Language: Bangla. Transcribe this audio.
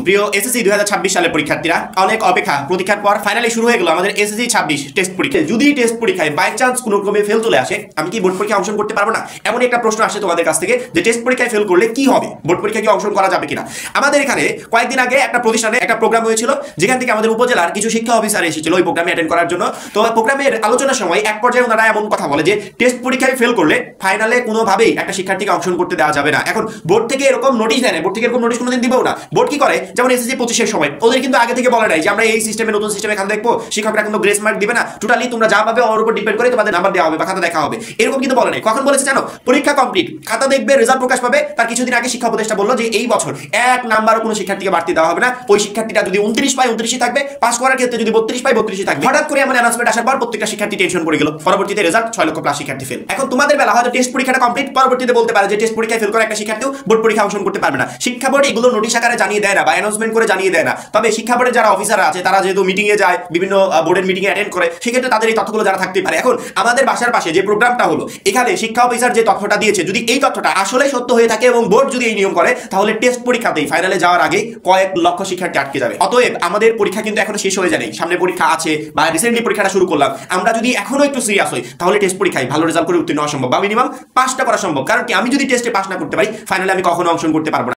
প্রিয় এসএসসি 2026 সালের পরীক্ষার্থীরা, অনেক অপেক্ষা প্রতীক্ষার পর ফাইনালি শুরু হয়ে গেল আমাদের এসএসসি 26 টেস্ট পরীক্ষা। যদি টেস্ট পরীক্ষায় বাই চান্স কোনো ক্রমে ফেল চলে আসে, আমি কি বোর্ড পরীক্ষায় অংশগ্রহণ করতে পারবো না? এমন একটা প্রশ্ন আসে তোমাদের কাছ থেকে যে টেস্ট পরীক্ষায় ফেল করলে কি হবে, বোর্ড পরীক্ষায় কি অংশগ্রহণ করা যাবে কিনা। আমাদের এখানে কয়েকদিন আগে একটা প্রতিষ্ঠানে একটা প্রোগ্রাম হয়েছিল, যেখান থেকে আমাদের উপজেলার কিছু শিক্ষা অফিসার এসেছিল ওই প্রোগ্রামে অ্যাটেন্ড করার জন্য। তো প্রোগ্রামের আলোচনার সময় এক পর্যায়ে ওনারা এমন কথা বলে যে টেস্ট পরীক্ষায় ফেল করলে ফাইনালে কোনোভাবেই একটা শিক্ষার্থীকে অংশগ্রহণ করতে দেওয়া যাবে না। এখন বোর্ড থেকে এরকম নোটিশ দেয় না, বোর্ড থেকে এরকম নোটিশ কোনোদিন দিবেও না। বোর্ড কি করে, যেমন এসএসসি 25 সময় ওদের কিন্তু আগে থেকে বলে নাই যে আমরা এই সিস্টেমে নতুন সিস্টেমে খাতা দেখবো, শিক্ষকরা কিন্তু গ্রেস মার্ক দিবে না, টোটালি তোমরা যা পাবে ওর উপর ডিপেন্ড করে তোমাদের নাম্বার দেওয়া হবে বা খাতা দেখা হবে, এরকম কিন্তু বলে নাই। কখন বলেছে জানো? পরীক্ষা কমপ্লিট, খাতা দেখবে, রেজাল্ট প্রকাশ পাবে, তার কিছুদিন আগে শিক্ষা উপদেষ্টা বললো যে এই বছর এক নাম্বারও কোনো শিক্ষার্থীকে বাড়তি দেওয়া হবে না। ওই শিক্ষার্থীটা যদি 29 পায় 29ই থাকবে, পাস করার ক্ষেত্রে যদি 32 পায় 32ই থাকবে। হঠাৎ করে এমন অ্যানাউন্সমেন্ট আসার পর প্রত্যেকটা শিক্ষার্থী টেনশন পড়ে গেল। পরবর্তীতে রেজাল্ট 6 লক্ষ প্লাস শিক্ষার্থী ফেল। এখন তোমাদের বেলা হয়তো টেস্ট পরীক্ষাটা কমপ্লিট, পরবর্তীতে বলতে পারে যে টেস্ট পরীক্ষায় ফেল করা একটা শিক্ষার্থীও বোর্ড পরীক্ষা অংশগ্রহণ করতে পারবে না। শিক্ষা বোর্ড এগুলো নোটিশ আকারে জানিয়ে দেয় না বা অ্যানাউন্সমেন্ট করে জানিয়ে দেয় না। তবে শিক্ষা বোর্ডের যারা অফিসাররা আছে তারা যেহেতু মিটিং এ যায়, বিভিন্ন বোর্ডের মিটিং এ অ্যাটেন্ড করে, সেক্ষেত্রে তাদের এই তথ্যগুলো যারা থাকতে পারে। এখন আমাদের বাসার পাশে যে প্রোগ্রামটা হলো, এখানে শিক্ষা অফিসার যে তথ্যটা দিয়েছে, যদি এই তথ্যটা আসলে সত্য হয়ে থাকে এবং বোর্ড যদি এই নিয়ম করে, তাহলে টেস্ট পরীক্ষাতেই ফাইনালে যাওয়ার আগে কয়েক লক্ষ শিক্ষার্থী আটকে যাবে। অতএব আমাদের পরীক্ষা কিন্তু এখনো শেষ হয়ে যায়নি, সামনে পরীক্ষা আছে বা রিসেন্টলি পরীক্ষাটা শুরু করলাম। আমরা যদি এখনো একটু সিরিয়াস হই, তাহলে টেস্ট পরীক্ষায় ভালো রেজাল্ট করে উত্তীর্ণ হওয়া সম্ভব বা মিনিমাম পাসটা করা সম্ভব। কারণ কি, আমি যদি টেস্টে পাস না করতে পারি, ফাইনালে আমি কখনো অংশগ্রহণ করতে পারবো না।